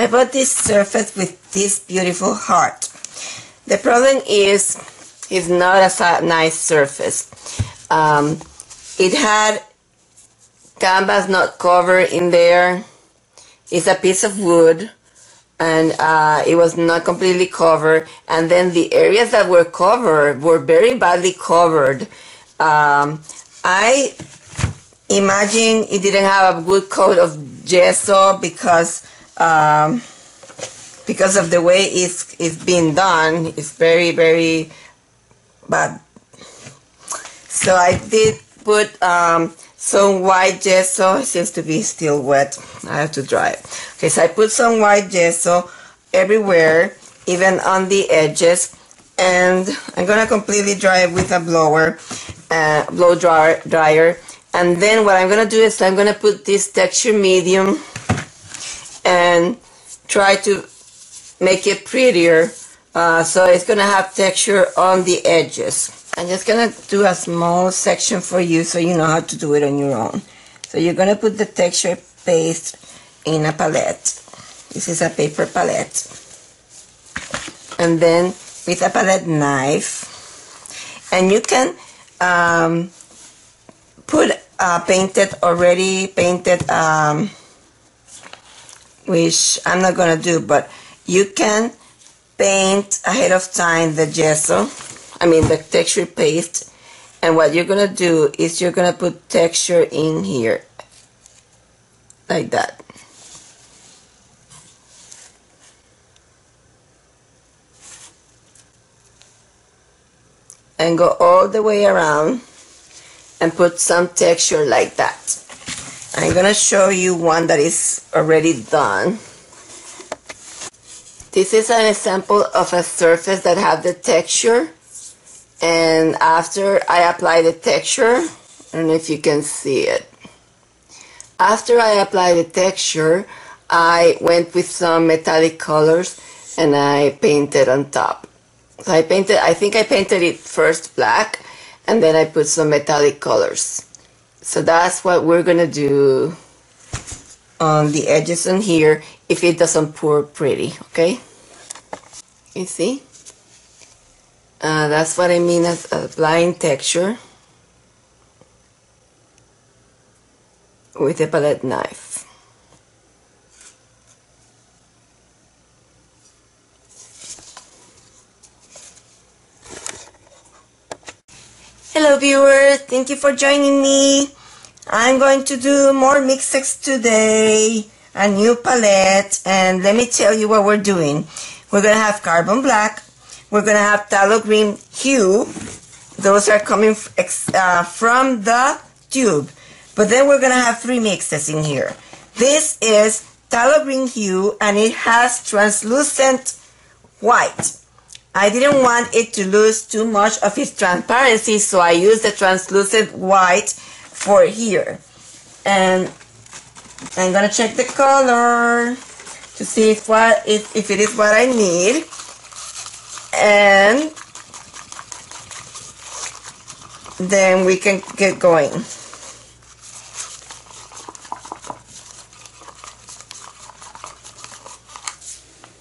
I bought this surface with this beautiful heart. The problem is, it's not a nice surface. It had canvas not covered in there. It's a piece of wood, and it was not completely covered. And then the areas that were covered were very badly covered. I imagine it didn't have a good coat of gesso because of the way it's being done. It's very, very bad. So I did put some white gesso. It seems to be still wet. I have to dry it. Okay, so I put some white gesso everywhere, even on the edges, and I'm gonna completely dry it with a blow dryer. And then what I'm gonna do is I'm gonna put this texture medium and try to make it prettier, so it's gonna have texture on the edges. I'm just gonna do a small section for you so you know how to do it on your own. So you're gonna put the texture paste in a palette. This is a paper palette. And then with a palette knife, and you can put already painted, which I'm not gonna do, but you can paint ahead of time the gesso, the texture paste. And what you're gonna do is you're gonna put texture in here, like that. And go all the way around and put some texture like that. I'm gonna show you one that is already done. This is an example of a surface that have the texture, and after I apply the texture, I don't know if you can see it. After I apply the texture, I went with some metallic colors and I painted on top. So I think I painted it first black, and then I put some metallic colors. So that's what we're gonna do on the edges on here if it doesn't pour pretty, okay? You see? That's what I mean as applying texture with a palette knife. Hello viewers, thank you for joining me. I'm going to do more mixes today, a new palette, and let me tell you what we're doing. We're going to have carbon black, we're going to have phthalo green hue, those are coming from the tube, but then we're going to have 3 mixes in here. This is phthalo green hue, and it has translucent white. I didn't want it to lose too much of its transparency, so I used the translucent white for here. And I'm gonna check the color to see if it is what I need. And then we can get going.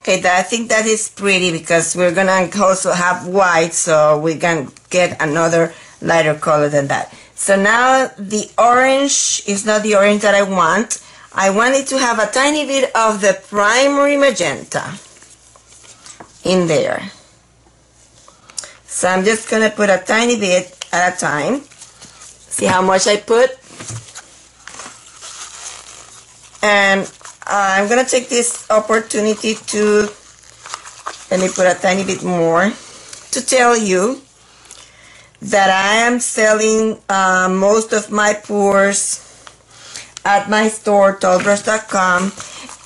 Okay, I think that is pretty because we're gonna also have white, so we can get another lighter color than that. So now the orange is not the orange that I want. I want it to have a tiny bit of the primary magenta in there. So I'm just gonna put a tiny bit at a time. See how much I put? And I'm going to take this opportunity to, let me put a tiny bit more, to tell you that I am selling most of my pours at my store, tallbrush.com.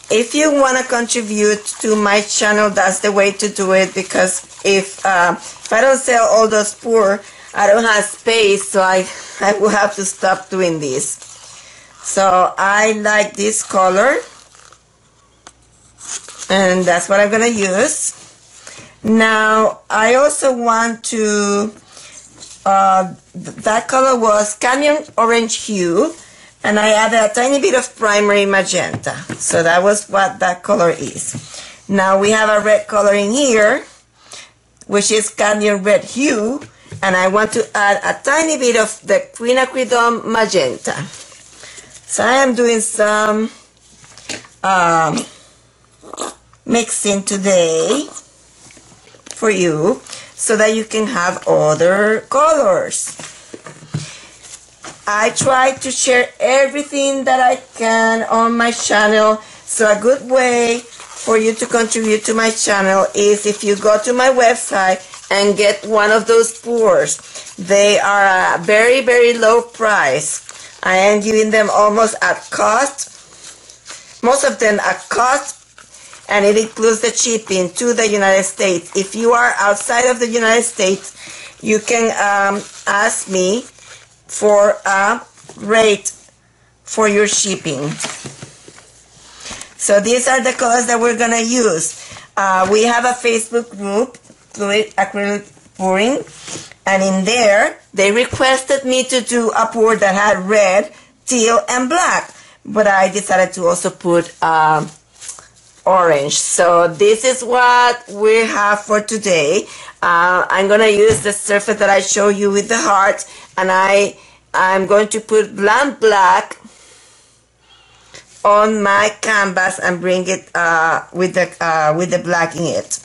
If you want to contribute to my channel, that's the way to do it, because if I don't sell all those pours, I don't have space, so I will have to stop doing this. So I like this color, and that's what I'm gonna use. Now I also want to that color was Cadmium Orange Hue, and I added a tiny bit of primary magenta. So that was what that color is. Now we have a red color in here, which is Cadmium Red Hue, and I want to add a tiny bit of the Quinacridone Magenta. So I am doing some mixing today for you so that you can have other colors. I try to share everything that I can on my channel, so a good way for you to contribute to my channel is if you go to my website and get one of those pours. They are a very, very low price. I am giving them almost at cost, most of them at cost, and it includes the shipping to the United States. If you are outside of the United States, you can ask me for a rate for your shipping. So these are the colors that we're gonna use. We have a Facebook group, Acrylics Pouring, and in there they requested me to do a pour that had red, teal, and black, but I decided to also put orange. So this is what we have for today. I'm gonna use the surface that I show you with the heart, and I'm going to put blunt black on my canvas and bring it with the black in it.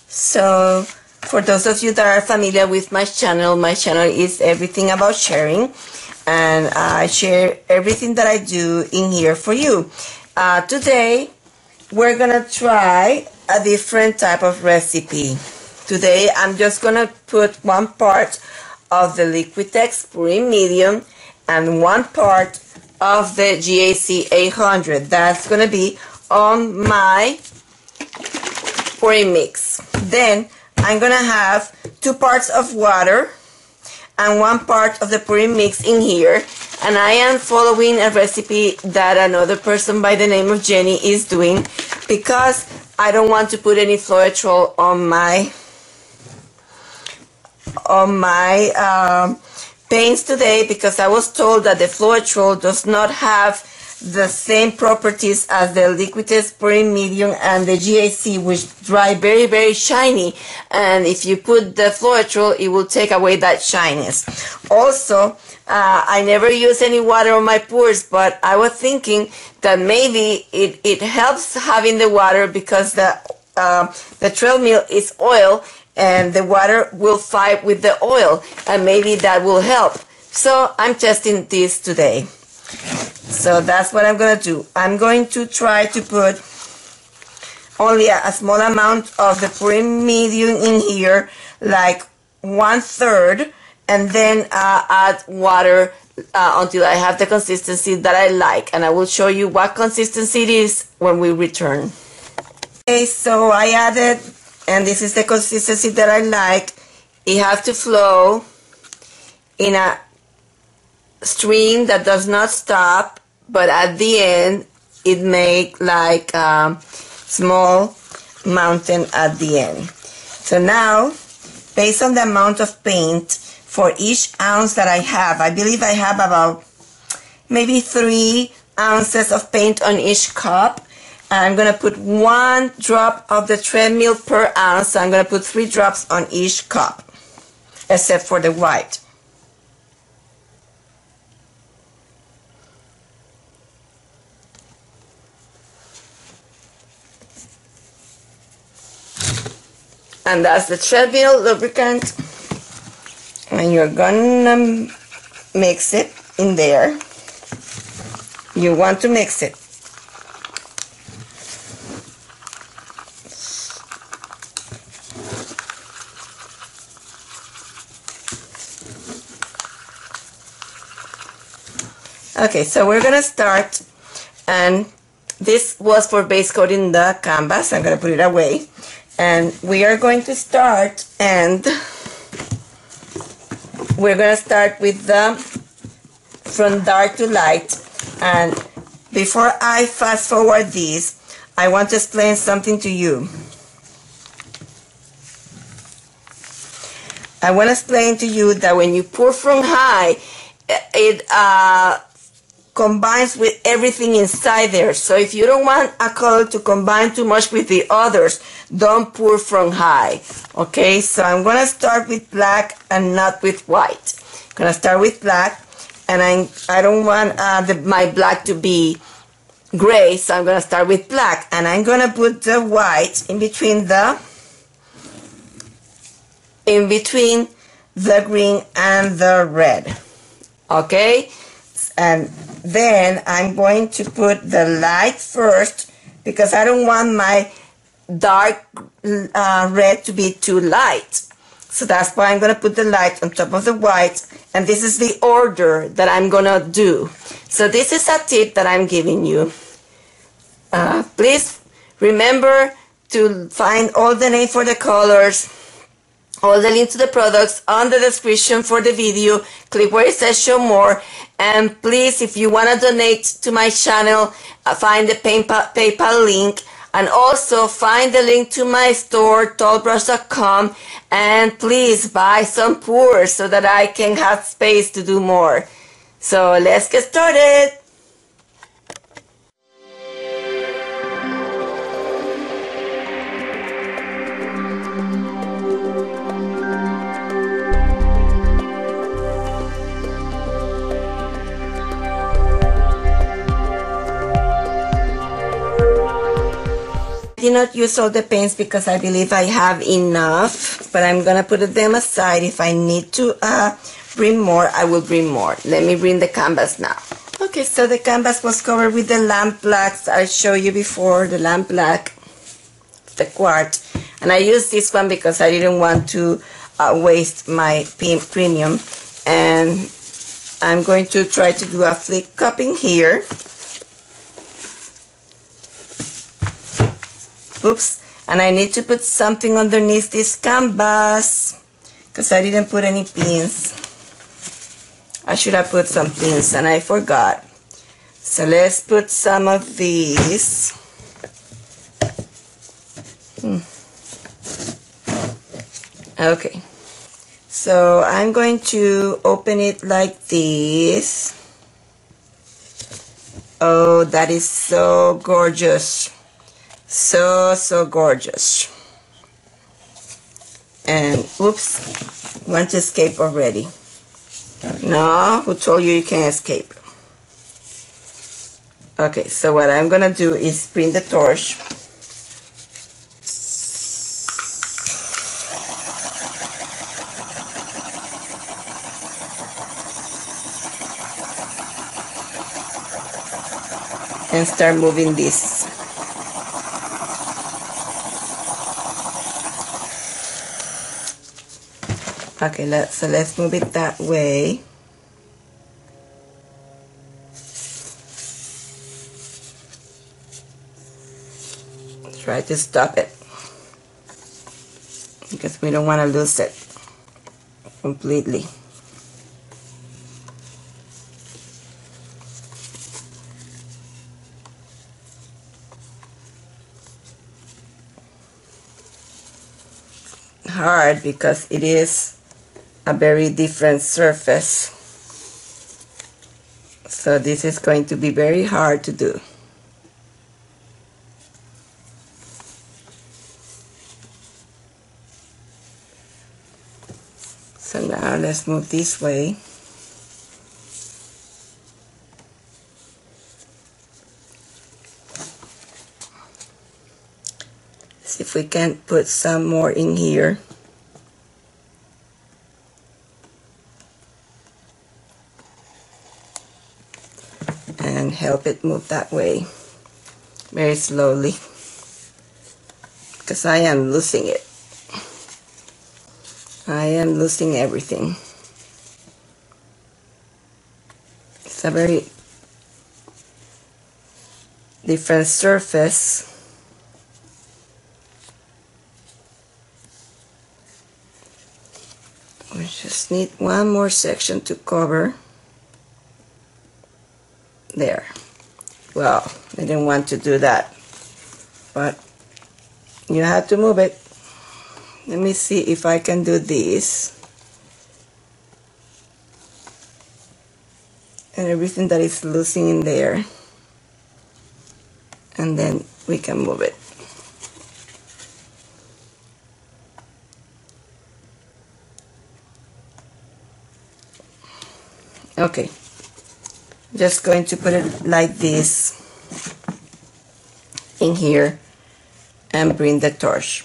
So for those of you that are familiar with my channel is everything about sharing, and I share everything that I do in here for you. Today we're gonna try a different type of recipe. Today I'm just gonna put one part of the Liquitex Pouring Medium and one part of the GAC 800. That's gonna be on my pouring mix. Then I'm gonna have 2 parts of water and 1 part of the pouring mix in here, and I am following a recipe that another person by the name of Jenny is doing because I don't want to put any Floetrol on my paints today, because I was told that the Floetrol does not have the same properties as the Liquitex Pouring Medium and the GAC, which dry very, very shiny, and if you put the Floetrol it will take away that shyness. Also, I never use any water on my pours, but I was thinking that maybe it helps having the water, because the trail meal is oil and the water will fight with the oil, and maybe that will help. So I'm testing this today. So that's what I'm going to do. I'm going to try to put only a small amount of the pouring medium in here, like 1/3, and then add water until I have the consistency that I like, and I will show you what consistency it is when we return. Okay, so I added, and this is the consistency that I like. It has to flow in a stream that does not stop, but at the end it make like a small mountain at the end. So now, based on the amount of paint for each ounce that I have, I believe I have about maybe 3 ounces of paint on each cup. I'm going to put 1 drop of the treadmill per ounce, so I'm going to put 3 drops on each cup, except for the white. And that's the treadmill lubricant, and you're gonna mix it in there. You want to mix it. Okay, so we're gonna start, and this was for base coating the canvas. I'm gonna put it away. And we are going to start, and we're going to start with the from dark to light. And before I fast forward this, I want to explain something to you. I want to explain to you that when you pour from high, it combines with everything inside there. So if you don't want a color to combine too much with the others, don't pour from high. Okay, so I'm gonna start with black and not with white. I'm gonna start with black, and I don't want my black to be gray, so I'm gonna start with black, and I'm gonna put the white in between the green and the red. Okay, and then I'm going to put the light first, because I don't want my dark red to be too light. So that's why I'm going to put the light on top of the white, and this is the order that I'm going to do. So this is a tip that I'm giving you. Please remember to find all the name for the colors, all the links to the products on the description for the video. Click where it says show more, and please, if you want to donate to my channel, find the PayPal link, and also find the link to my store, tallbrush.com, and please buy some pours so that I can have space to do more. So let's get started. I did not use all the paints because I believe I have enough, but I'm gonna put them aside. If I need to bring more, I will bring more. Let me bring the canvas now. Okay, so the canvas was covered with the lamp blacks I showed you before, the lamp black, the quartz, and I used this one because I didn't want to waste my premium, and I'm going to try to do a flick cupping here. Oops, and I need to put something underneath this canvas because I didn't put any pins. I should have put some pins and I forgot. So let's put some of these. Okay, so I'm going to open it like this. Oh, that is so gorgeous. So gorgeous. And oops, want to escape already. No, who told you you can't escape? Okay, so what I'm gonna do is bring the torch. And start moving this. Okay, so let's move it that way. Try to stop it because we don't want to lose it completely. Hard because it is a very different surface, so this is going to be very hard to do. So now let's move this way. See if we can put some more in here. And help it move that way very slowly because I am losing it. I am losing everything. It's a very different surface. We just need one more section to cover. There. Well, I didn't want to do that, but you have to move it. Let me see if I can do this and everything that is losing in there, and then we can move it. Okay, just going to put it like this in here and bring the torch.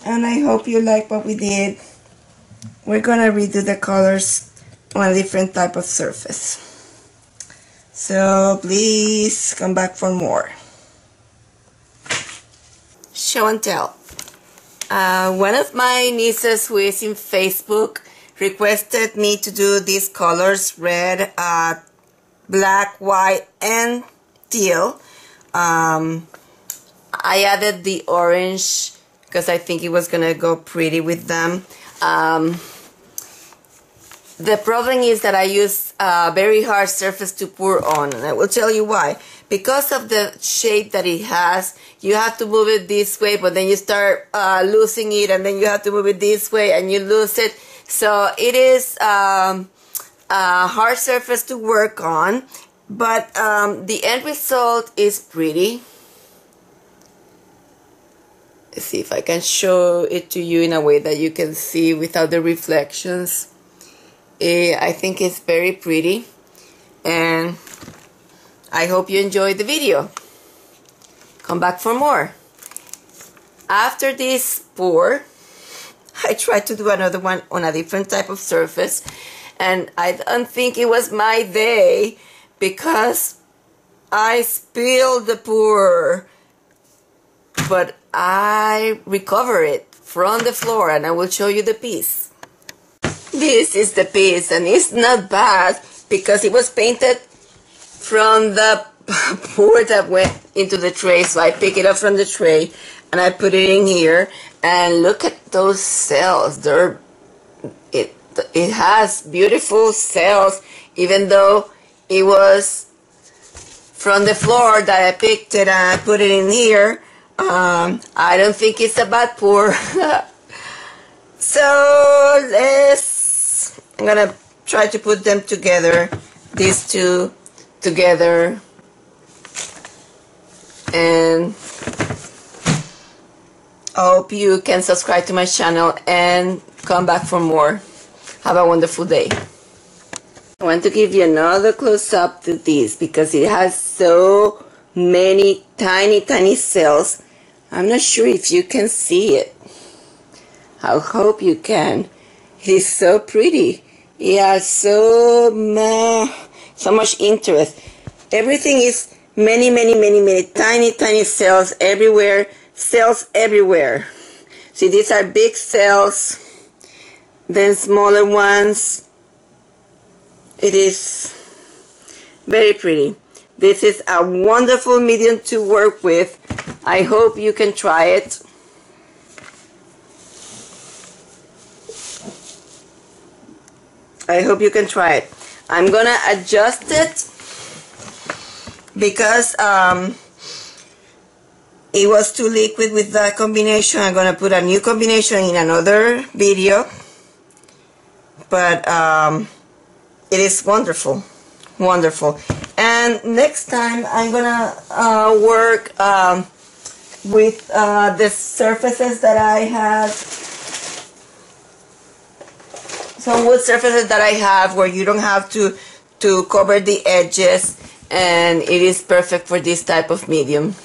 And I hope you like what we did. We're gonna redo the colors on a different type of surface. So please come back for more. Show and tell. One of my nieces who is in Facebook requested me to do these colors, red, black, white, and teal. I added the orange because I think it was gonna go pretty with them. The problem is that I use a very hard surface to pour on, and I will tell you why. Because of the shape that it has, you have to move it this way, but then you start losing it, and then you have to move it this way, and you lose it. So it is a hard surface to work on, but the end result is pretty. Let's see if I can show it to you in a way that you can see without the reflections. I think it's very pretty, and I hope you enjoyed the video. Come back for more. After this pour, I tried to do another one on a different type of surface, and I don't think it was my day because I spilled the pour, but I recovered it from the floor, and I will show you the piece. This is the piece, and it's not bad because it was painted from the pour that went into the tray. So I pick it up from the tray and I put it in here, and look at those cells. It has beautiful cells, even though it was from the floor that I picked it and I put it in here. I don't think it's a bad pour. So I'm gonna try to put them together, these two together, and I hope you can subscribe to my channel and come back for more. Have a wonderful day. I want to give you another close-up to this because it has so many tiny cells. I'm not sure if you can see it. I hope you can. It is so pretty. It has so much interest. Everything is many tiny cells everywhere. Cells everywhere. See, these are big cells, then smaller ones. It is very pretty. This is a wonderful medium to work with. I hope you can try it. I hope you can try it. I'm gonna adjust it because it was too liquid with that combination. I'm gonna put a new combination in another video, but it is wonderful. And next time I'm gonna work with the surfaces that I have, some wood surfaces that I have where you don't have to cover the edges, and it is perfect for this type of medium.